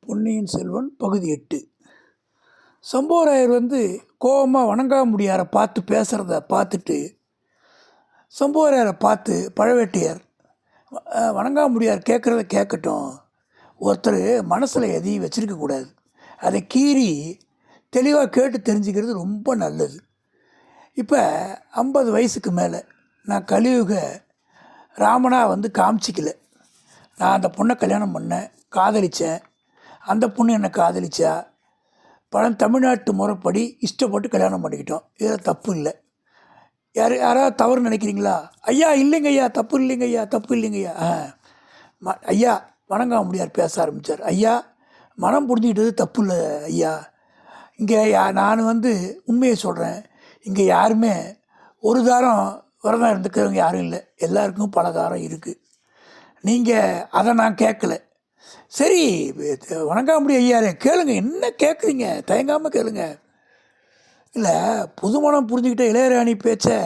பொன்னியின் செல்வன் பகுதி 8. சம்புவராயர் கோபமாக வணங்காமுடியாரை பார்த்து பேசுகிறத பார்த்துட்டு சம்புவராயரை பார்த்து பழவேட்டையர், வணங்காமுடியார் கேட்குறத கேட்கட்டும், ஒருத்தர் மனசில் எதையும் வச்சுருக்கக்கூடாது, அதை கீறி தெளிவாக கேட்டு தெரிஞ்சுக்கிறது ரொம்ப நல்லது. இப்போ 50 வயசுக்கு மேலே நான் கலியுக ராமனாக காமிச்சிக்கல. நான் அந்த பொண்ணை கல்யாணம் பண்ணேன், காதலித்தேன், அந்த பொண்ணு என்னை காதலிச்சா, தமிழ்நாட்டு முறைப்படி இஷ்டப்பட்டு கல்யாணம் பண்ணிக்கிட்டோம். இதில் தப்பு இல்லை. யாராவது தவறு நினைக்கிறீங்களா? ஐயா இல்லைங்க ஐயா, தப்பு இல்லைங்க ஐயா, தப்பு இல்லைங்க ஐயா. ஐயா வணங்காமுடியார் பேச ஆரம்பித்தார். ஐயா, மனம் புரிஞ்சுக்கிட்டது தப்பு இல்லை ஐயா. இங்கே நான் உண்மையை சொல்கிறேன், இங்கே யாருமே ஒரு தாரம் விரதம் இருந்துக்கிறவங்க யாரும் இல்லை, எல்லாருக்கும் பல தாரம் இருக்குது. நீங்கள் அதை நான் கேட்கல. சரி, வணங்காமுடி ஐயாரே கேளுங்க, என்ன கேட்குறீங்க, தயங்காமல் கேளுங்க. இல்லை, புதுமணம் புரிஞ்சுக்கிட்ட இளையராணி பேச்சை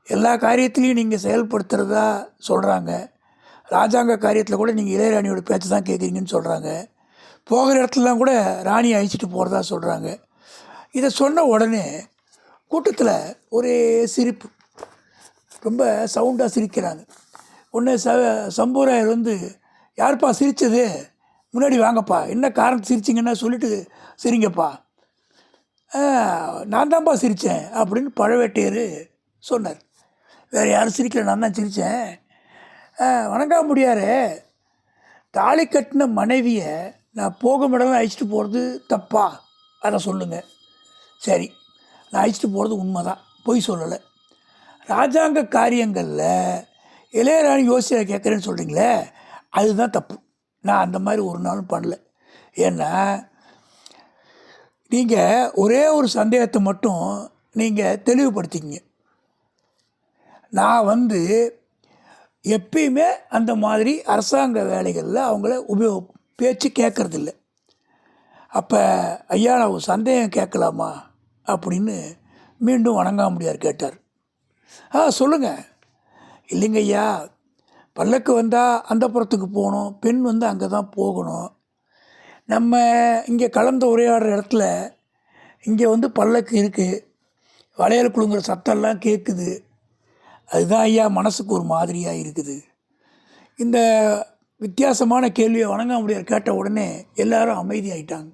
எல்லா காரியத்துலேயும் நீங்கள் செயல்படுத்துகிறதா சொல்கிறாங்க. ராஜாங்க காரியத்தில் கூட நீங்கள் இளையராணியோட பேச்சை தான் கேட்குறீங்கன்னு சொல்கிறாங்க. போகிற இடத்துலலாம் கூட ராணியை அழிச்சிட்டு போகிறதா சொல்கிறாங்க. இதை சொன்ன உடனே கூட்டத்தில் ஒரே சிரிப்பு, ரொம்ப சவுண்டாக சிரிக்கிறாங்க. உடனே சம்புவராயர் யார்ப்பா சிரித்தது, முன்னாடி வாங்கப்பா, என்ன காரணம் சிரிச்சிங்கன்னா சொல்லிட்டு சரிங்கப்பா, நான் தான்ப்பா சிரித்தேன் அப்படின்னு பழவேட்டையர் சொன்னார். வேறு யாரும் சிரிக்கல, நான் தான் சிரித்தேன். வணங்காமுடியாரே, தாலி கட்டின மனைவியை நான் போகும் இடம்லாம் அழிச்சிட்டு போகிறது தப்பா, அதை சொல்லுங்கள். சரி, நான் அழிச்சிட்டு போகிறது உண்மை தான், பொய் சொல்லலை. ராஜாங்க காரியங்களில் இளையராணி யோசியை கேட்குறேன்னு சொல்கிறீங்களே, அதுதான் தப்பு. நான் அந்த மாதிரி ஒரு நாளும் பண்ணல. ஏன்னா நீங்கள் ஒரே ஒரு சந்தேகத்தை மட்டும் நீங்கள் தெளிவுபடுத்திக்கிங்க. நான் எப்பயுமே அந்த மாதிரி அரசாங்க வேலைகளில் அவங்கள பேச்சு கேட்குறதில்ல. அப்போ ஐயா, நான் ஒரு சந்தேகம் கேட்கலாமா அப்படின்னு மீண்டும் வணங்காமுடியார் கேட்டார். சொல்லுங்கள். இல்லைங்க ஐயா, பல்லக்கு வந்தால் அந்த புறத்துக்கு போகணும், பெண் அங்கே தான் போகணும். நம்ம இங்கே கலந்து உரையாடுற இடத்துல இங்கே பல்லக்கு இருக்குது, வளையல் குழுங்குற சத்தம்லாம் கேட்குது. அதுதான் ஐயா மனசுக்கு ஒரு மாதிரியாக இருக்குது. இந்த வித்தியாசமான கேள்வியை வணங்காமுடியார் கேட்ட உடனே எல்லாரும் அமைதியாயிட்டாங்க.